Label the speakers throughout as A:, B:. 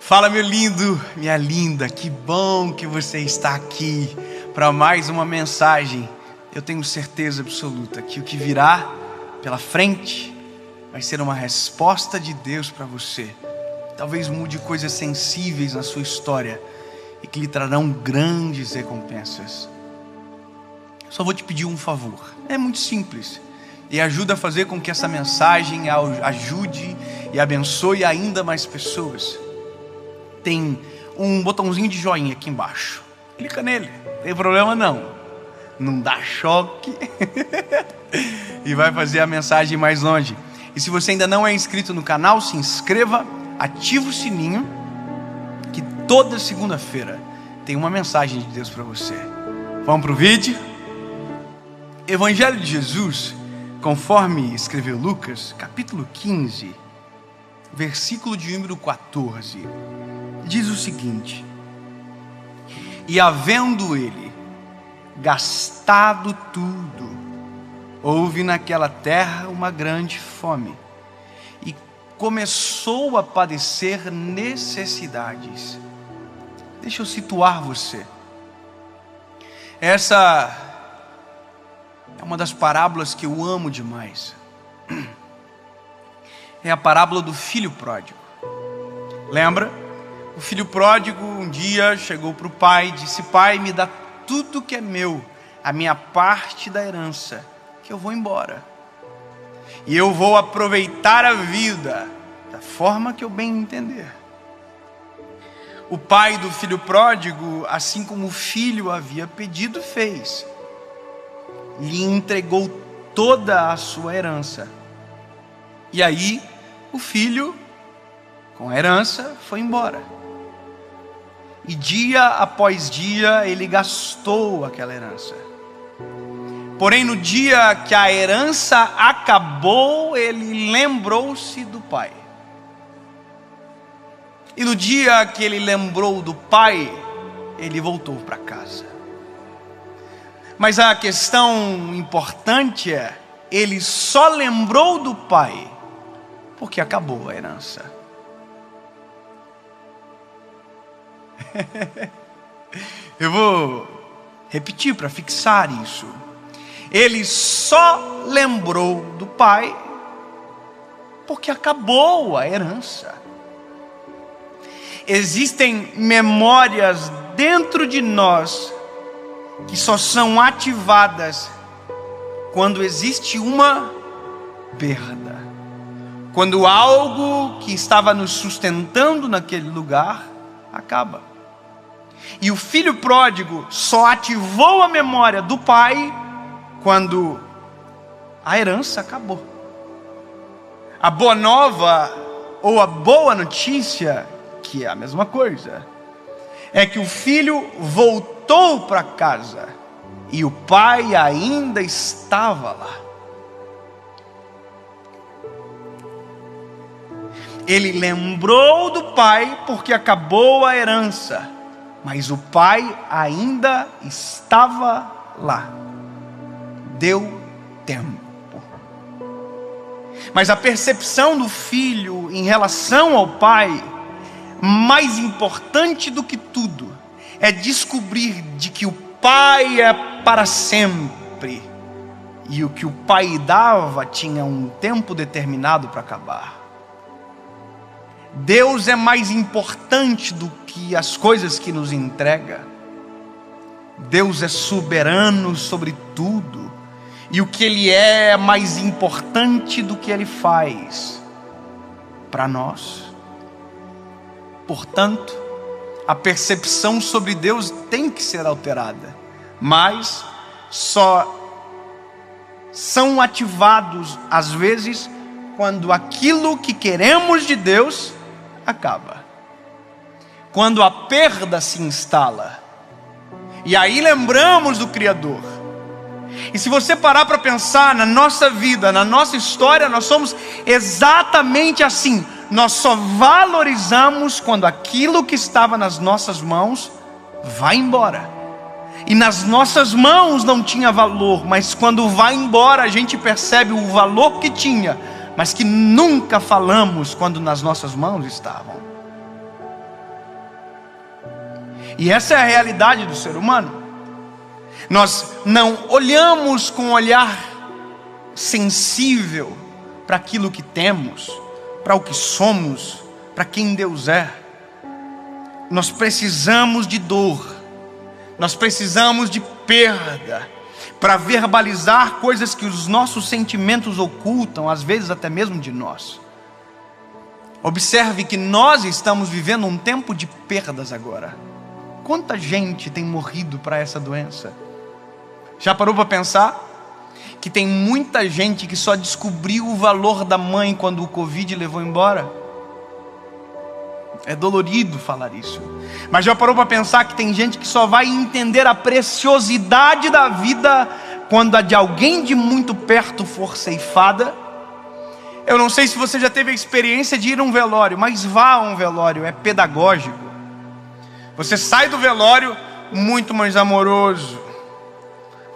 A: Fala, meu lindo, minha linda, que bom que você está aqui para mais uma mensagem. Eu tenho certeza absoluta que o que virá pela frente vai ser uma resposta de Deus para você. Talvez mude coisas sensíveis na sua história e que lhe trarão grandes recompensas. Só vou te pedir um favor, é muito simples e ajuda a fazer com que essa mensagem ajude e abençoe ainda mais pessoas. Tem um botãozinho de joinha aqui embaixo, clica nele, não tem problema não dá choque e vai fazer a mensagem mais longe. E se você ainda não é inscrito no canal, se inscreva, ativa o sininho, que toda segunda-feira tem uma mensagem de Deus para você. Vamos para o vídeo? Evangelho de Jesus, conforme escreveu Lucas, capítulo 15, versículo de número 14, diz o seguinte: e havendo ele gastado tudo, houve naquela terra uma grande fome, e começou a padecer necessidades. Deixa eu situar você. Essa é uma das parábolas que eu amo demais. É a parábola do filho pródigo. Lembra? O filho pródigo um dia chegou para o pai e disse: pai, me dá tudo que é meu, a minha parte da herança, que eu vou embora. E eu vou aproveitar a vida da forma que eu bem entender. O pai do filho pródigo, assim como o filho havia pedido, fez. Lhe entregou toda a sua herança. E aí, o filho, com a herança, foi embora. E dia após dia, ele gastou aquela herança. Porém, no dia que a herança acabou, ele lembrou-se do pai. E no dia que ele lembrou do pai, ele voltou para casa. Mas a questão importante é, ele só lembrou do pai porque acabou a herança. Eu vou repetir para fixar isso. Ele só lembrou do pai porque acabou a herança. Existem memórias dentro de nós que só são ativadas quando existe uma perda. Quando algo que estava nos sustentando naquele lugar acaba. E o filho pródigo só ativou a memória do pai quando a herança acabou. A boa nova, ou a boa notícia, que é a mesma coisa, é que o filho voltou para casa e o pai ainda estava lá. Ele lembrou do pai porque acabou a herança, mas o pai ainda estava lá. Deu tempo. Mas a percepção do filho em relação ao pai, mais importante do que tudo, é descobrir de que o pai é para sempre, e o que o pai dava tinha um tempo determinado para acabar. Deus é mais importante do que as coisas que nos entrega. Deus é soberano sobre tudo, e o que Ele é mais importante do que Ele faz para nós. Portanto, a percepção sobre Deus tem que ser alterada, mas só são ativados às vezes quando aquilo que queremos de Deus acaba, quando a perda se instala, e aí lembramos do Criador. E se você parar para pensar na nossa vida, na nossa história, nós somos exatamente assim. Nós só valorizamos quando aquilo que estava nas nossas mãos vai embora. E nas nossas mãos não tinha valor, mas quando vai embora a gente percebe o valor que tinha, mas que nunca falamos quando nas nossas mãos estavam. E essa é a realidade do ser humano. Nós não olhamos com um olhar sensível para aquilo que temos, para o que somos, para quem Deus é. Nós precisamos de dor, nós precisamos de perda, para verbalizar coisas que os nossos sentimentos ocultam, às vezes até mesmo de nós. Observe que nós estamos vivendo um tempo de perdas agora. Quanta gente tem morrido para essa doença? Já parou para pensar que tem muita gente que só descobriu o valor da mãe quando o Covid levou embora? É dolorido falar isso, mas já parou para pensar que tem gente que só vai entender a preciosidade da vida quando a de alguém de muito perto for ceifada? Eu não sei se você já teve a experiência de ir a um velório, mas vá a um velório, é pedagógico. Você sai do velório muito mais amoroso,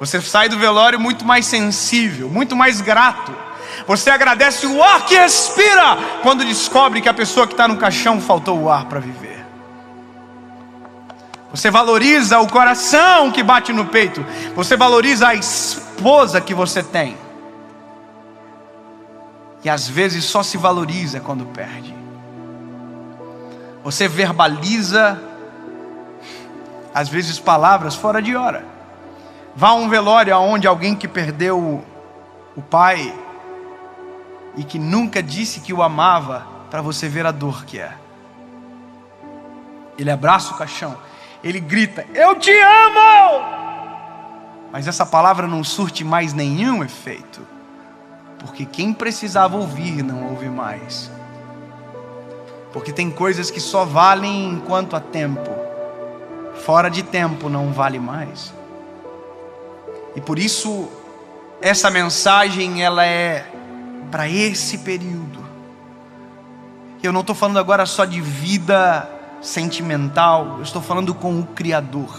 A: você sai do velório muito mais sensível, muito mais grato. Você agradece o ar que respira quando descobre que a pessoa que está no caixão faltou o ar para viver. Você valoriza o coração que bate no peito. Você valoriza a esposa que você tem. E às vezes só se valoriza quando perde. Você verbaliza, às vezes, palavras fora de hora. Vá a um velório onde alguém que perdeu o pai e que nunca disse que o amava, para você ver a dor que é. Ele abraça o caixão, ele grita: eu te amo! Mas essa palavra não surte mais nenhum efeito, porque quem precisava ouvir não ouve mais. Porque tem coisas que só valem enquanto há tempo, fora de tempo não vale mais. E por isso essa mensagem ela é para esse período. Eu não estou falando agora só de vida sentimental, eu estou falando com o Criador.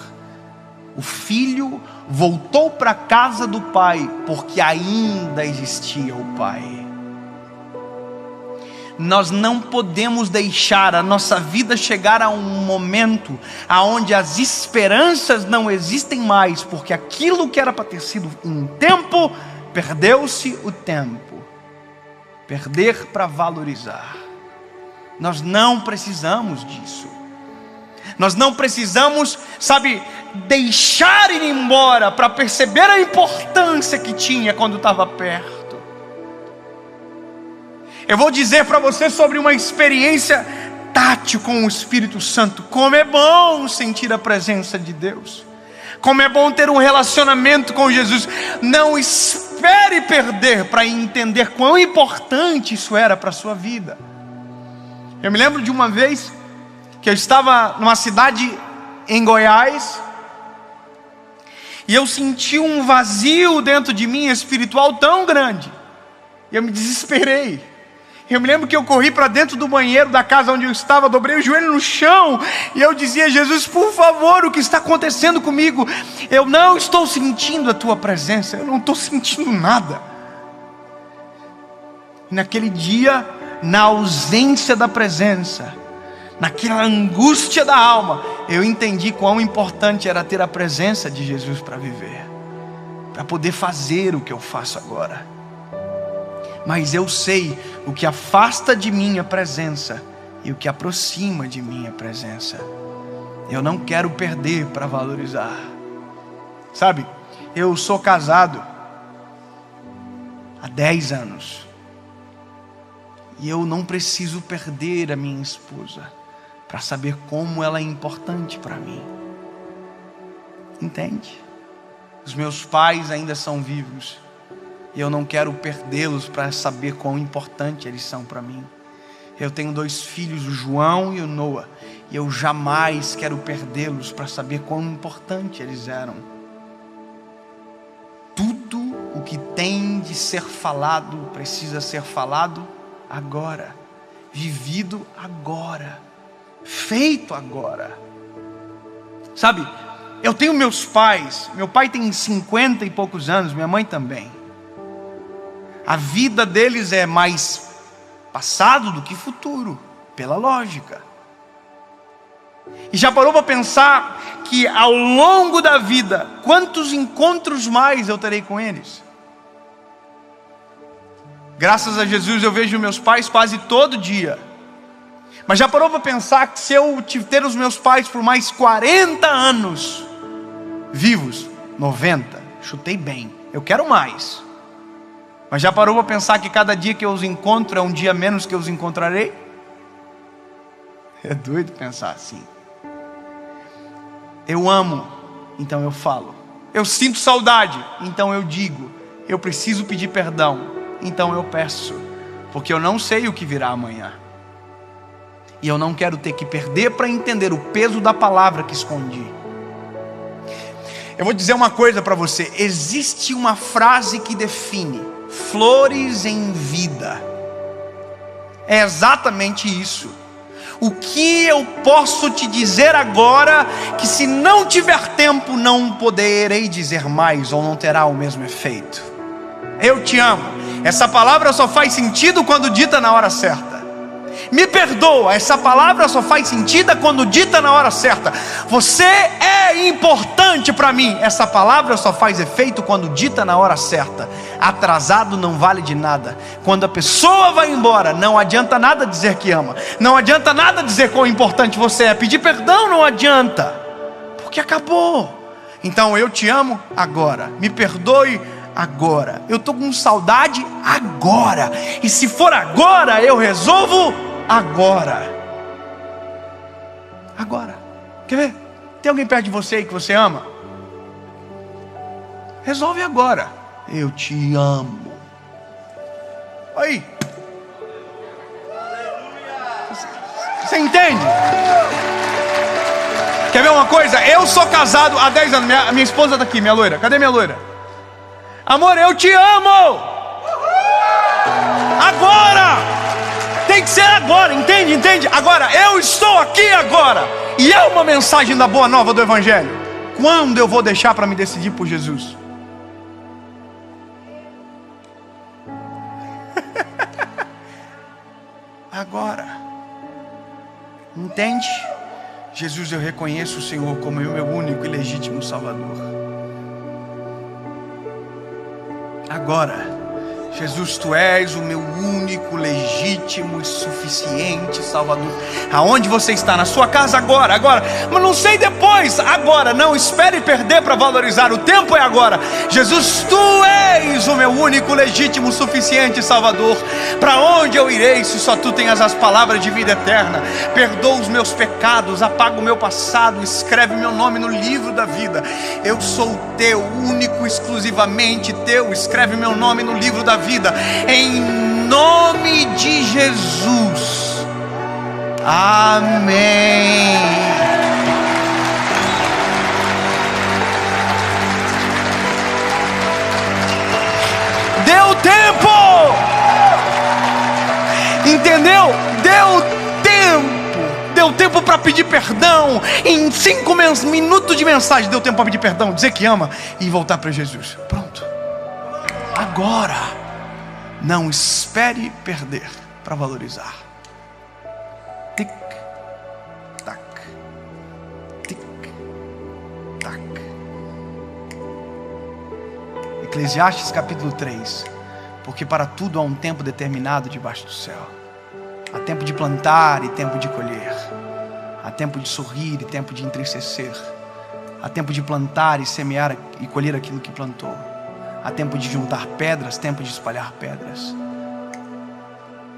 A: O filho voltou para a casa do pai porque ainda existia o pai. Nós não podemos deixar a nossa vida chegar a um momento aonde as esperanças não existem mais, porque aquilo que era para ter sido um tempo, perdeu-se o tempo. Perder para valorizar. Nós não precisamos disso. Nós não precisamos, deixar ir embora para perceber a importância que tinha quando estava perto. Eu vou dizer para você sobre uma experiência tátil com o Espírito Santo. Como é bom sentir a presença de Deus. Como é bom ter um relacionamento com Jesus. Não espere perder para entender quão importante isso era para a sua vida. Eu me lembro de uma vez que eu estava numa cidade em Goiás e eu senti um vazio dentro de mim espiritual tão grande. E eu me desesperei. Eu me lembro que eu corri para dentro do banheiro da casa onde eu estava, dobrei o joelho no chão e eu dizia: Jesus, por favor, o que está acontecendo comigo? Eu não estou sentindo a tua presença, eu não estou sentindo nada. E naquele dia, na ausência da presença, naquela angústia da alma, eu entendi quão importante era ter a presença de Jesus para viver, para poder fazer o que eu faço agora. Mas eu sei o que afasta de mim a presença e o que aproxima de mim a presença. Eu não quero perder para valorizar. Eu sou casado há 10 anos. E eu não preciso perder a minha esposa para saber como ela é importante para mim. Entende? Os meus pais ainda são vivos. E eu não quero perdê-los para saber quão importante eles são para mim. Eu tenho 2 filhos, o João e o Noah. E eu jamais quero perdê-los para saber quão importante eles eram. Tudo o que tem de ser falado precisa ser falado agora. Vivido agora. Feito agora. Eu tenho meus pais. Meu pai tem 50 e poucos anos, minha mãe também. A vida deles é mais passado do que futuro, pela lógica. E já parou para pensar que ao longo da vida, quantos encontros mais eu terei com eles? Graças a Jesus eu vejo meus pais quase todo dia. Mas já parou para pensar que se eu ter os meus pais por mais 40 anos vivos, 90, chutei bem, eu quero mais. Mas já parou para pensar que cada dia que eu os encontro é um dia menos que eu os encontrarei? É doido pensar assim. Eu amo, então eu falo. Eu sinto saudade, então eu digo. Eu preciso pedir perdão, então eu peço. Porque eu não sei o que virá amanhã. E eu não quero ter que perder para entender o peso da palavra que escondi. Eu vou dizer uma coisa para você. Existe uma frase que define: flores em vida. É exatamente isso. O que eu posso te dizer agora, que se não tiver tempo não poderei dizer mais, ou não terá o mesmo efeito. Eu te amo. Essa palavra só faz sentido quando dita na hora certa. Me perdoa, essa palavra só faz sentido quando dita na hora certa. Você é importante para mim. Essa palavra só faz efeito quando dita na hora certa. Atrasado não vale de nada. Quando a pessoa vai embora, não adianta nada dizer que ama. Não adianta nada dizer quão importante você é. Pedir perdão não adianta, porque acabou. Então eu te amo agora. Me perdoe agora. Eu estou com saudade agora. E se for agora, eu resolvo agora. Agora. Quer ver? Tem alguém perto de você que você ama? Resolve agora. Eu te amo. Aí. Você entende? Quer ver uma coisa? Eu sou casado há 10 anos. Minha esposa está aqui, minha loira. Cadê minha loira? Amor, eu te amo. Agora. Tem que ser agora, entende? Entende? Agora, eu estou aqui agora. E é uma mensagem da boa nova do Evangelho. Quando eu vou deixar para me decidir por Jesus? Agora. Entende? Jesus, eu reconheço o Senhor como o meu único e legítimo Salvador. Agora, Jesus, Tu és o meu único, legítimo e suficiente Salvador. Aonde você está? Na sua casa agora, agora. Mas não sei depois, agora. Não espere perder para valorizar. O tempo é agora. Jesus, Tu és o meu único, legítimo, suficiente Salvador. Para onde eu irei se só Tu tens as palavras de vida eterna? Perdoa os meus pecados, apaga o meu passado, escreve meu nome no livro da vida. Eu sou Teu, único, exclusivamente Teu. Escreve meu nome no livro da vida. Em nome de Jesus. Amém. Deu tempo. Entendeu? Deu tempo. Deu tempo para pedir perdão. Em 5 minutos de mensagem deu tempo para pedir perdão, dizer que ama e voltar para Jesus. Pronto. Agora. Não espere perder para valorizar. Tic, tac, tic, tac. Eclesiastes capítulo 3. Porque para tudo há um tempo determinado debaixo do céu. Há tempo de plantar e tempo de colher. Há tempo de sorrir e tempo de entristecer. Há tempo de plantar e semear e colher aquilo que plantou. Há tempo de juntar pedras, tempo de espalhar pedras.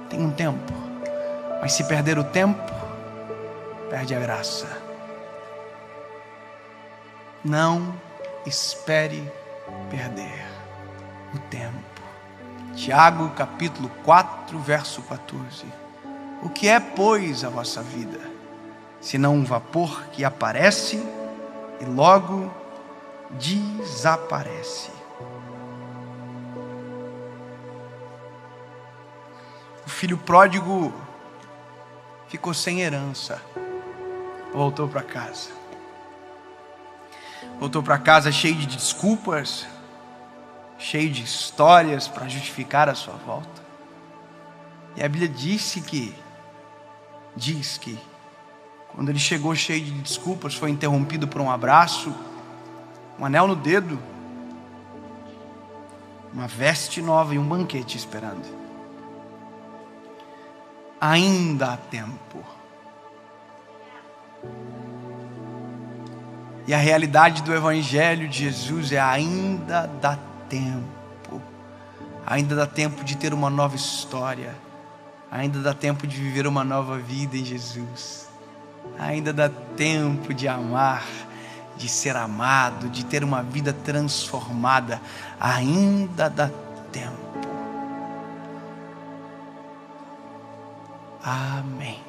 A: Tem um tempo. Mas se perder o tempo, perde a graça. Não espere perder o tempo. Tiago capítulo 4, verso 14. O que é, pois, a vossa vida? Senão um vapor que aparece e logo desaparece. O filho pródigo ficou sem herança. Voltou para casa. Voltou para casa cheio de desculpas, cheio de histórias para justificar a sua volta. E a Bíblia diz que Quando ele chegou cheio de desculpas, foi interrompido por um abraço, um anel no dedo, uma veste nova e um banquete esperando. Ainda há tempo. E a realidade do Evangelho de Jesus é: ainda dá tempo. Ainda dá tempo de ter uma nova história. Ainda dá tempo de viver uma nova vida em Jesus. Ainda dá tempo de amar, de ser amado, de ter uma vida transformada. Ainda dá tempo. Amém.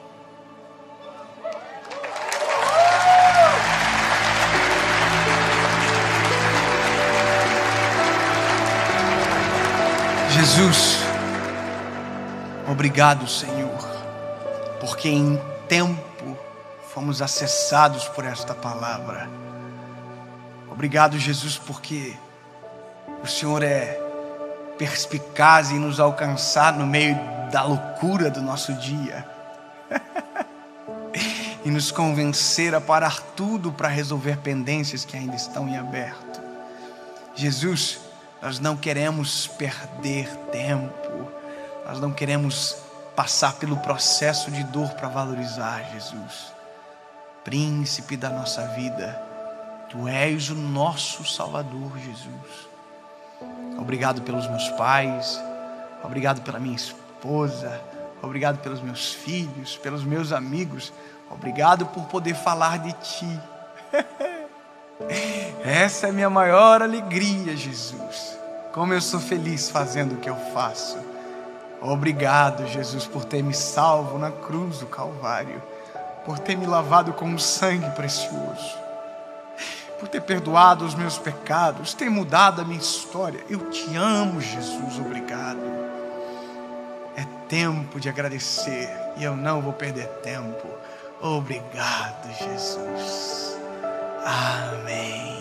A: Jesus, obrigado, Senhor, porque em tempo fomos acessados por esta palavra. Obrigado, Jesus, porque o Senhor é perspicaz em nos alcançar no meio da loucura do nosso dia e nos convencer a parar tudo para resolver pendências que ainda estão em aberto. Jesus, nós não queremos perder tempo, nós não queremos passar pelo processo de dor para valorizar, Jesus. Príncipe da nossa vida, Tu és o nosso Salvador, Jesus. Obrigado pelos meus pais, obrigado pela minha esposa, obrigado pelos meus filhos, pelos meus amigos, obrigado por poder falar de Ti. Essa é a minha maior alegria, Jesus. Como eu sou feliz fazendo o que eu faço. Obrigado, Jesus, por ter me salvo na cruz do Calvário, por ter me lavado com um sangue precioso, por ter perdoado os meus pecados, ter mudado a minha história. Eu te amo, Jesus, obrigado. É tempo de agradecer e eu não vou perder tempo. Obrigado, Jesus. Amém.